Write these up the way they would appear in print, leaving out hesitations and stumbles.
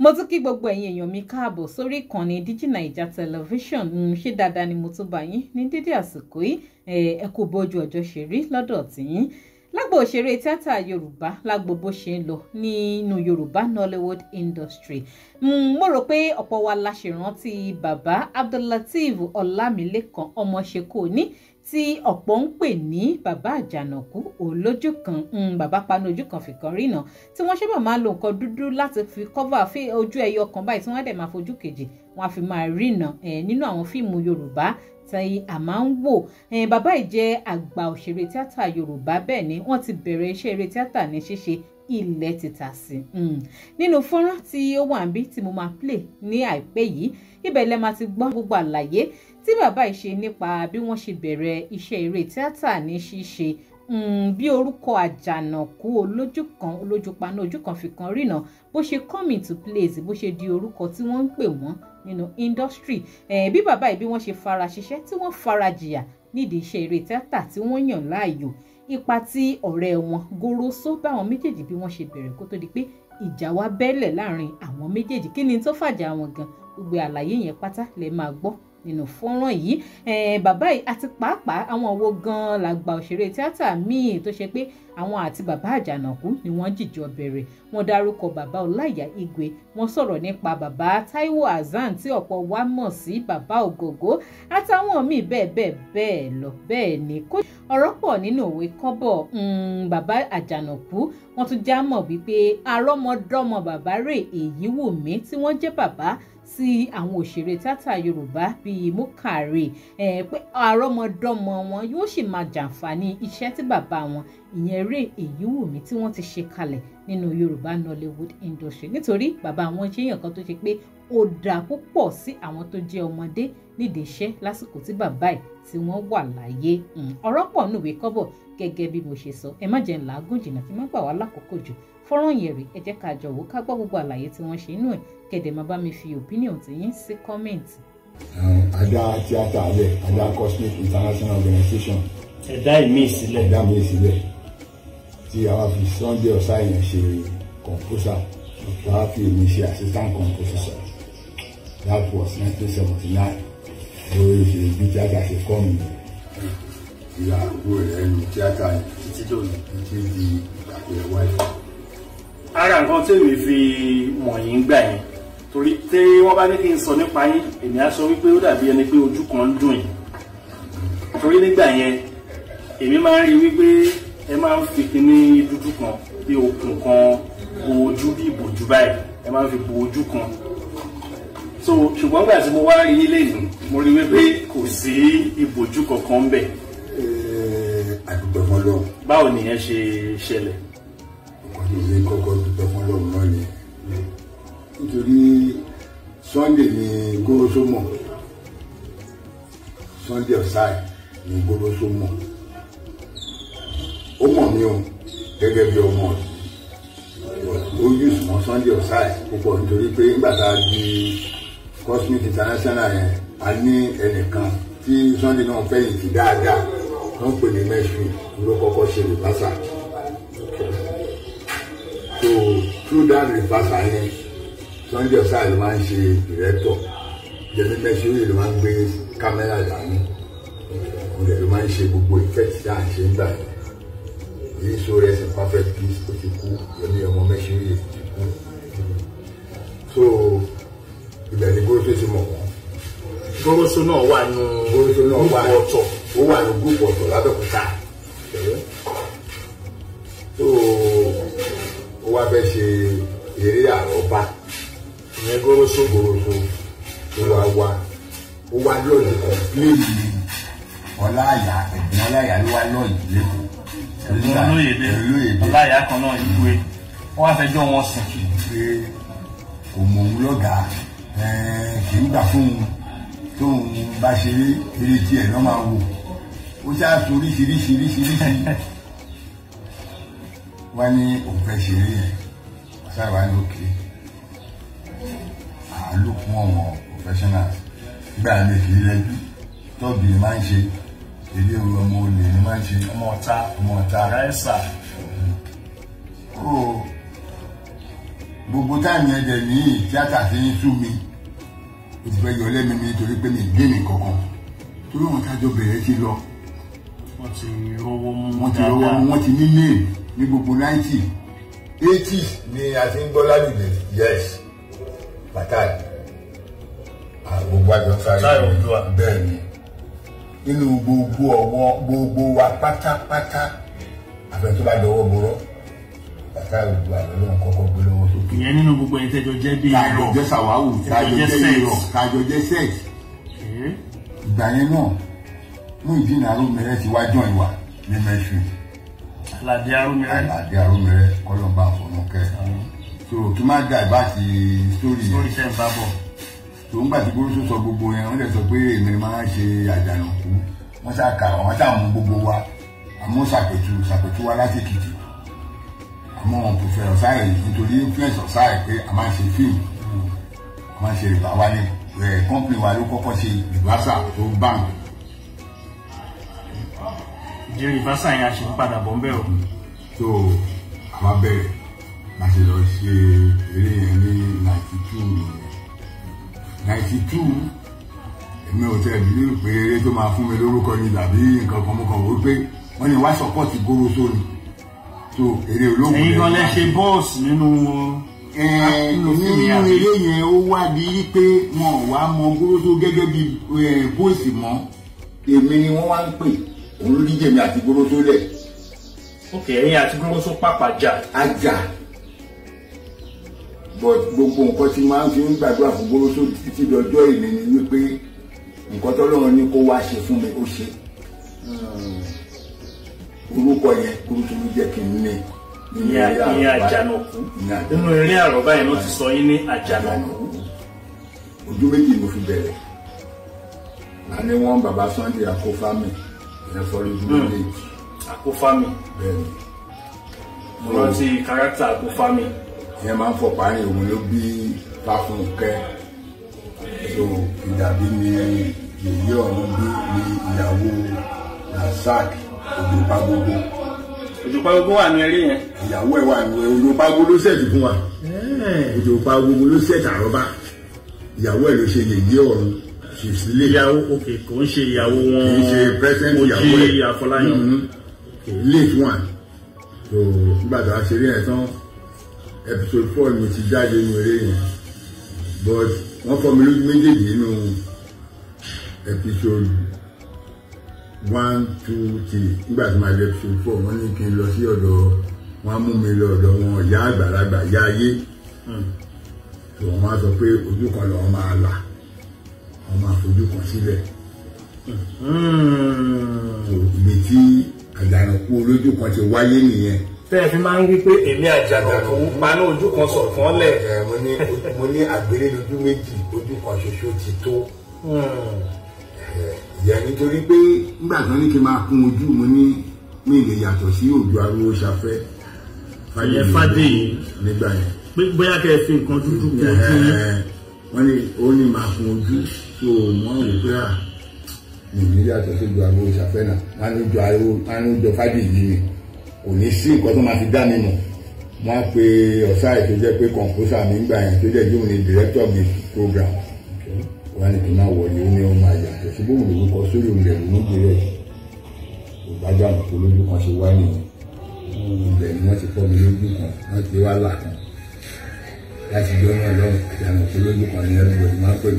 mo tún kí gbogbo ẹ̀yin èèyàn mi káàbọ̀ sórí ìkànnì DigiNaija Television. Ṣé dáadáa ni mo tún bá yín ní dédé àsìkò yìí? Ẹ kú bójú ọjọ́ ṣe rí lọ́dọ̀ tiyín. Lágbo òṣèré tíátà Yorùbá, lágbo bó ṣe ń lọ nínú Yorùbá Nollywood industry. Mo rò pé ọ̀pọ̀ wa la ṣe rántí bàbá Abdulateef Ọlámilékan Ọmọṣekóní tí ọ̀pọ̀ ń pè ní bàbá àjànàkú olójú kan, bàbá panu ojú kan fìkan rìnà, tí wọ́n sábà máa ń lo nǹkan dúdú láti fi cover ojú ẹyọ kan báyìí tí wọ́n dẹ̀ máa fojú kejì wọ́n á fi máa rìnà nínú àwọn fíìmù Yorùbá tí a máa ń wò. Bàbá yìí jẹ́ àgbà òṣèré tíátà Yorùbá, bẹ́ẹ̀ ni wọ́n ti bẹ̀rẹ̀ iṣẹ́ eré tíátà ní ṣíṣe ilẹ̀ títà sí. Nínú fọ́nrán tí ó wà níbí tí mo máa play ní àìpẹ́ yìí, ibẹ̀ lẹ máa ti gbọ́ gbogbo àlàyé tí bàbá yìí ṣe nípa bí wọ́n ṣe bẹ̀rẹ̀ iṣẹ́ eré tíátà ní ṣíṣe, bí orúkọ àjànàkú olójú paná ojú kan fìkan rìnà bó ṣe come into place, bó ṣe di orúkọ tí wọ́n ń pè wọ́n nínú industry, bí bàbá yìí bí wọ́n ṣe fara ṣiṣẹ́ tí wọ́n fara jìyà nídìí iṣẹ́ eré tíátà tí wọ́n yàn láàyò, ipa tí ọ̀rẹ́ wọn Goroso báwọn méjèèjì bí wọ́n ṣe bẹ̀rẹ̀ kó tó di pé ìjà wá bẹ́lẹ̀ láàrin àwọn méjèèjì, kí ni tó fàjà wọn gan, gbogbo àlàyé yẹn pátá lè máa gbọ́ nínú fọ́nrán yìí. Bàbá yìí àti pàápàá àwọn wo gan làgbà òṣèré tíátà míì tó ṣe pé àwọn àti bàbá àjànàkú ni wọ́n jìjọ bẹ̀rẹ̀. Wọ́n dárúkọ bàbá Ọláìyá Igwe, wọ́n sọ̀rọ̀ nípa bàbá Táíwò Hassan tí ọ̀pọ̀ wa mọ̀ sí bàbá Ògògó àtàwọn míì bẹ́ẹ̀ lọ. Bẹ́ẹ̀ ni ọ̀rọ̀ pọ̀ nínú òwe kọ́bọ̀. Bàbá àjànàkú wọ́n tún já mọ̀ wípé àrọ́mọdọ́mọ bàbá rẹ̀ Èyíwùmí tí wọ́n jẹ́ bàbá sí àwọn òṣèré tíátà Yorùbá bíi Múkàrè, pé àrọ́mọdọ́mọ wọn yóò sì máa jàǹfààní iṣẹ́ tí bàbá wọn ìyẹn rẹ̀ Èyíwùmí tí wọ́n ti ṣe kalẹ̀ nínú Yorùbá Nollywood industry, nítorí bàbá wọn jẹ́ èèyàn kan tó ṣe pé ó dà púpọ̀ sí àwọn tó jẹ́ ọmọdé nídìí iṣẹ́ lásìkò tí bàbá ẹ̀ tí wọ́n wà láyé. Ọ̀rọ̀ pọ̀ nùwé kọ́bọ̀ gẹ́gẹ́ bí mo ṣe sọ, ẹ má jẹ́ ń làágùn jìnnà kí má gbà wá lákòókò jù. Fọ́nrán yẹn rí, ẹ jẹ́ ká jọ̀wọ́ ká gbọ́ gbogbo àlàyé tí wọ́n ṣe inú ẹ̀, kẹ̀dẹ̀ máa bá mi fi opinion ti yín sí kọ́mẹ̀ntì. Àdá tíátà alẹ̀, Àdá Cosmic International Organization. Ẹ̀dá ìmí ìsílẹ̀. Ẹ̀dá mi ìsílẹ̀. Tí a wá fi Sunday Ọ̀sáyẹn ṣe composer, a wá fi èmi ṣe assistant composer. That was 1979. Lórí ṣe bí tíátà ṣe kọ́ mi. Ìyá àgbo rẹ̀ ní tíátà yìí títí lónìí títí di ìgbàgbé wáyé. Ara nǹkan tí èmi fi mọ̀ yín gbà yẹn, torí tí wọ́n bá ní kí n sọ nípa yín, èmi á sọ wípé ó dàbí ẹni pé ojú kan ń dùn yín. Torí nígbà yẹn èmi máa ń rí wípé ẹ máa ń fi kíní dúdú kan bí okùn kan bo ojú bí ìbòjú báyìí, ẹ máa ń fi bo ojú kan. So ṣùgbọ́n gbà tí mo wá rí nílé yìí, mo rí wípé kò sí ìbòjú kankan ń bẹ̀. Àdúgbò fún Ọlọ́run. Báwo nìyẹn ṣe ṣẹlẹ̀? Ilé kọ́kọ́ dúpẹ́ fún Ọlọ́run náà ni nítorí Sunday ni Goroso mọ̀, Sunday Ọ̀sáyẹn ni Goroso mọ̀. Ó mọ̀ mí o gẹ́gẹ́ bí ọmọ ó yùs mọ́ Sunday Ọ̀sáyẹn púpọ̀ nítorí pé nígbà tá a di Cosmic International yẹn, a ní ẹnìkan tí Sunday náà fẹ̀yìntì dáadáa wọ́n pè ní Meshri ló kọ́kọ́ ṣe rìbásà. So through that reversal yẹn, Sunday Ọ̀sáyẹn ló máa ń ṣe director, Jẹ́mi Meshri ló máa ń gbé kámẹ́rà dání, òun ló máa ń ṣe gbogbo effect tí à ń ṣe nígbà yẹn. Èyí so rest in perfect peace, ó ti kú, Jẹ́mi ọmọ Meshri ti kú. So ibẹ̀ ni Goroso ti mọ̀ wọ́n. Goroso náà wà nù gúúpù ọ̀tọ̀. Ó wà ní gúúpù ọ̀tọ̀ l'Abẹ́òkúta. So ó wá fẹ́ ṣe eré àrọ́bá. Ìyẹn Goroso ó wá lọ́ọ̀dì kọ̀pléèdì Ọláìyá, ẹ̀gbọ́n Ọláìyá ló wá lọ́ọ̀dì lẹ́kọ̀ọ́. Olóyèdè Ọláìyá kan náà Igwe, wọ́n wá fẹjọ́ wọn sùn. Pé kò mọ̀ òun lọ́gàá, kì í gbà fún un tóun bá ṣe eré tiẹ̀ náà máa wò. Ó ṣáà tó oríṣiríṣi. Wọ́n ní òun fẹ́ ṣe eré yẹn, ọ̀sán ìwà ní òkè àlòkùn ọmọ professionals gbà lè fi lẹ́jú tọ́ọ̀bì ni máa ń ṣe eré ọmọ olè ni máa ń ṣe ọmọ ọ̀tá ráìsà. gbogbo táàmì ẹ̀jẹ̀ ní tíátà ti ń sú mi ó ti fẹ́ yọ lẹ́nu mi nítorí pé mi gbé mi kankan torí wọn tájọ bẹ̀rẹ̀ ti lọ wọ́n ti rówó mú wọ́n ti ní mail ní gbogbo 90s 80s ni a ti ń gbọ́ lálùdé yes bàtàlì gbogbo àjọ sáré bẹ́ẹ̀ ni nínú gbogbo wa pátápátá àfẹ́ tó bá lọ́wọ́ borọ́ bàtàlì gbogbo àjọ lóun kọ́kọ́ gbé lọ́wọ́ sókè. ìyẹn nínú gbogbo ẹni tẹ́jọ jẹ́ bí kájọ jẹ́ sàwáwù kájọ jẹ́ irọ́ kájọ jẹ́ sex. ìgbà yẹn náà mú ìdínà Arúmẹrẹ ti wá jọ ìwà ní mẹ́sù. Àlàdé Arúmẹrẹ kọ́lọ́mbà fọ̀nùkẹ́. so kí má dà bá ti sórí tẹ́ ń bá bọ̀. tó ń gbà tí Goroso sọ gbogbo yẹn wọ́n lè sọ pé èmi máa ń ṣe Àjànàkú wọ́n ṣàkà wọ́n ṣàmú gbogbo wa àmọ́ ṣàpètú wa láti Èkìtì àmọ́ wọn kò fẹ́ Ọ̀sáì nítorí influence Ọ̀sáì pé a máa ń ṣe fíìmù a máa ń ṣe rìbá wa ní kọ́ńpìnì wa ló kọ́kọ́ ṣe rìbásà tó bank. ìdí rìbásà yẹn a ṣe ń padà bọ̀ ń bẹ̀ o. so àwa bẹ̀rẹ̀ máa ṣe lọ ṣe eré yẹn ní 92 èmi ò tẹ́ ìdílé pé eré tó máa fún mi lórúkọ ni tàbí nǹkan kan mọ́kàn wó pé wọ́n ní wá sọ́pọ́ọ̀tì Goroso ni so eré olóògùn ẹ̀yin gan lẹ ṣe bọ́ọ̀sì nínú eré yẹn ó wá di pé wọn ò wá mọ Goroso gẹ́gẹ́ bí bóòsì mọ́ èmi ni wọ́n wá ń pè òun ló díje mi àti Goroso lẹ̀. ok ẹ̀yin àti Goroso pàpà jà. ajá but gbogbo nǹkan tí máa ń fi ń gbàdúrà fún Goroso títí dọjọ́ ìní ni wípé nǹkan tọ́lọ́run ní kó wá ṣe fún mi ó ṣe orúkọ yẹn Goroso ló jẹ́ kí n ní ní Àjànàkú nínú eré àrọ́bá yẹn ló ti sọ yín ní Àjànàkú. ojú méjì ló fi bẹ̀rẹ̀ àní wọn bàbá Sunday Akófámì ìyẹn fọlọ ojú méjì. Akófámì bẹ́ẹ̀ni mo rántí kárátà Akófámì. ìyẹn máa ń fọ parí òun ló bí Fáfúnkẹ́ so ìdàbí ni yèyé ọ̀run bí ní ìyàwó Rasaq Òjòpágbogbo. Òjòpágbogbo wà ní eré yẹn. ìyàwó ẹ̀ wà ní Òjòpágbogbo ló ṣẹ̀dí fún wa Òjòpágbogbo ló ṣẹ̀dí àrọ́bá ìyàwó ẹ̀ ló ṣe yèyé ọ̀run ṣìṣílẹ̀. ìyàwó ok kò ń ṣe ìyàwó wọn kì í ṣe present ìyàwó ẹ̀ Mojí Afọláyan. late one so nígbà tó a ṣe eré yẹn tán episode 4 mi ti jáde nínú eré yẹn but wọ́n fọ́ mi lójú méjèèjì nínú episode 1, 2, 3 nígbà tí màá lé episode 4 wọ́n ní kí n lọ sí ọ̀dọ̀ wọ́n á mú mi lọ ọ̀dọ̀ wọn ìyá àgbàlagbà ìyá ayé so wọ́n á sọ pé ojú kan lọ́wọ́ máa là wọ́n máa fojú kan sílẹ̀ so ibi tí Àjànàkú olójú kan ti wáyé nìyẹn. tẹ́ ẹ fi máa ń rí pé èmi Àjànàkú paná ojú kan sọ̀kan lẹ̀. mo ní àgbélé lójú méjì ojú kan ṣoṣo ti tó. ìyá nítorí pé nígbà tó ní kí n máa kún ojú mo ní mi lè yàtọ̀ sí Òjó Arówóṣafẹ́ Fádèyí nígbà yẹn. pé bóyá kẹ́ ẹ fi nǹkan dúdú kún ojú yín. wọ́n ní ó ní máa kún ojú so wọ́n wò pé mi ní yàtọ̀ sí Òjó Arówóṣafẹ́ náà wọ́n ní Òjó Fádèyí ni kò ní sí nǹkan tó máa fi dá mi mọ̀ wọ́n á pe Ọ̀sáì tó jẹ́ pé kọ̀ǹpútà mi ń gbà yẹn tó jẹ́ jóun ní director of the program wọ́n á ní kí n máa wọlé ó ní ọmọ àyàtọ̀ sí bóun lòun kọ sórí òun rẹ̀ lòun gbé rẹ̀ kò bá Àjànàkú lójú kan ṣe wá nìyẹn ibẹ̀ ni wọ́n ti fọ́ mi lójú kan wọ́n ti wá là kan láti jọ́ náà lọ́rùn Àjànàkú lójú kan ní ẹnu ìwé máa ń pè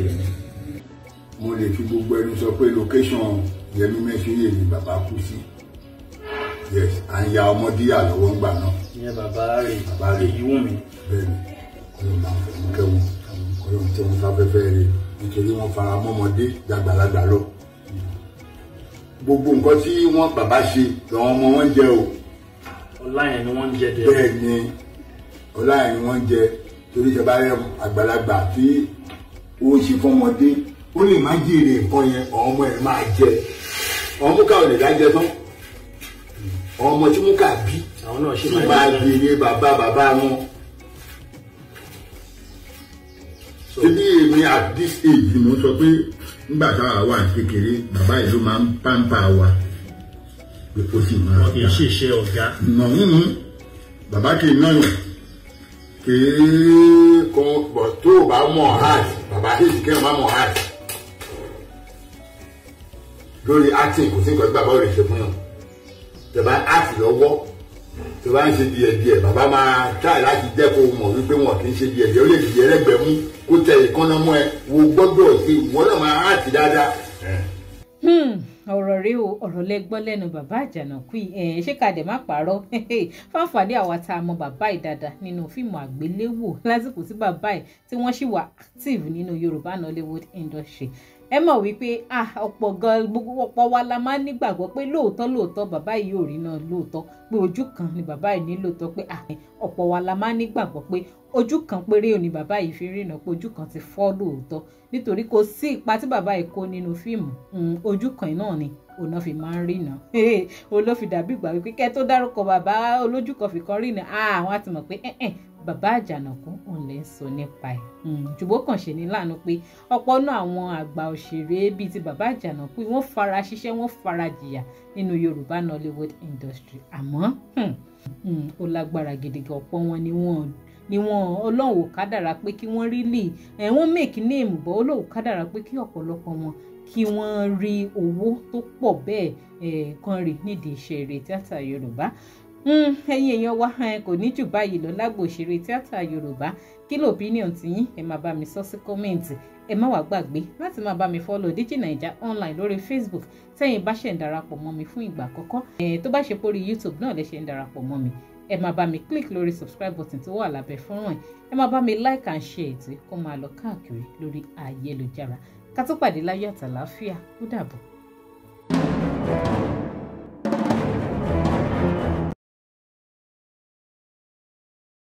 mí. mo lè fi gbogbo ẹnu sọ pé location Yẹmí Mẹ́ṣúyè ni bàbá kú sí. Yes, à ń ya ọmọdé yà lọ́wọ́ ńgbà náà. ìyẹn bàbá rẹ̀ èyí wù mí. bẹ́ẹ̀ni kọlọ máa fẹ́ mú kẹwọn kọlọ tí wọn fáfẹ́fẹ́ rẹ̀ nítorí wọn fara mọ́mọdé dàgbàlagbà lọ. gbogbo nǹkan tí wọn bàbá ṣe làwọn ọmọ wọn jẹ o. ọlá yẹn ni wọ́n ń jẹ dẹ. bẹ́ẹ̀ni ọlá yẹn ni wọ́n ń jẹ torí ìjọba rẹ̀ àgbàlagbà tí ó ń ṣe fọ́mọdé ó lè má jèrè nǹkan yẹn ọmọ ẹ̀ máa jẹ ọmọ ká ò lè dá jẹ tán ọmọ tí mú kà bí àwọn náà ṣe máa gbèrè bàbá wọn. Ṣébí èmi at this age mo sọ pé nígbà táwa wà kékeré bàbá yìí ló máa ń pàǹpà wa pé ó sì máa kì í ṣe iṣẹ́ ọ̀gá. bàbá kì í náyàn kìí kan bọ̀ tó o bá mọ̀ hard bàbá hate kí ẹ̀ má mọ̀ hard lórí acting kò sí nǹkan tí bàbá ò lè ṣe fún yàn tẹ̀bá act lọ́wọ́ tó bá ń ṣe díẹ̀díẹ̀ bàbá máa try láti jẹ́ kó mọ̀ wípé wọn kì í ṣe díẹ̀díẹ̀ ó lè dìde ẹlẹ́gbẹ̀ẹ́ mú kó tẹ ìkànnà mọ́ ẹ wo gbọ́dọ̀ ṣe ìwọ náà máa act dáadáa. ọ̀rọ̀ rẹ o ọ̀rọ̀ lẹ́gbọ́n lẹ́nu bàbá Àjànàkú yìí ṣé ká dẹ̀ má parọ́ fáǹfààní àwa tá a mọ bàbá yìí dáadáa nínú fíìmù àgbéléwò lásìkò tí bàbá yìí tí wọ́n sì wà active nínú Yorùbá Nollywood industry ẹ mọ̀ wípé ọ̀pọ̀ wa la máa ń nígbàgbọ́ pé lóòótọ́ bàbá yìí ò rí náà lóòótọ́ pé ojú kan ni bàbá yìí ní lóòótọ́ pé ọ̀pọ̀ wa la máa ń nígbàgbọ́ pé ojú kan péré ò ní bàbá yìí fi rìnà pé ojú kan ti fọ́ lóòótọ́ nítorí kò sí ipa tí bàbá yìí kó nínú fíìmù ojú kan náà ni òun náà fi máa ń rìnà òun ló fi dàbí ìgbà wípé kẹ́ tó dárúkọ bàbá olójú kan fi kan rìnà àwọn á ti mọ̀ pé bàbá Àjànàkú òun lè ń sọ nípa ẹ̀ ṣùgbọ́n kàn ṣe ní láàánú pé ọ̀pọ̀ náà àwọn àgbà òṣèré bíi ti bàbá Àjànàkú wọ́n fara ṣiṣẹ́ wọ́n fara jìyà nínú Yorùbá Nollywood industry àmọ́ ó lágbára gidigan ọ̀pọ̀ wọn ni wọ́n Ọlọ́run ò kádàrá pé kí wọ́n rí lè wọ́n make name bọ́ Ọlọ́run ò kádàrá pé kí ọ̀pọ̀lọpọ̀ wọn kí wọ́n rí owó tó pọ̀ bẹ́ẹ̀ kan rí nídìí iṣẹ́ eré tíátà Yorùbá ẹ̀yin èèyàn wa kò ní jù báyìí lọ lágbo òṣèré tíátà Yorùbá kí ló opinion tiyín ẹ máa bá mi sọ sí kọ́mẹ́ǹtì ẹ má wàá gbàgbé láti máa bá mi follow DigiNaija online lórí Facebook tẹ́yin bá ṣe ń darapọ̀ mọ́ mi fún ìgbà àkọ́kọ́ tó bá ṣe pórí YouTube náà lè ṣe ń darapọ̀ mọ́ mi ẹ máa bá mi click lórí subscribe button tó wà lábẹ́ fọ́nrán ẹ máa bá mi like and share ètò kó máa lọ káàkiri lórí ayélujára ká tó pàdé láyọ̀ àtàlàáfíà ó dàbọ̀.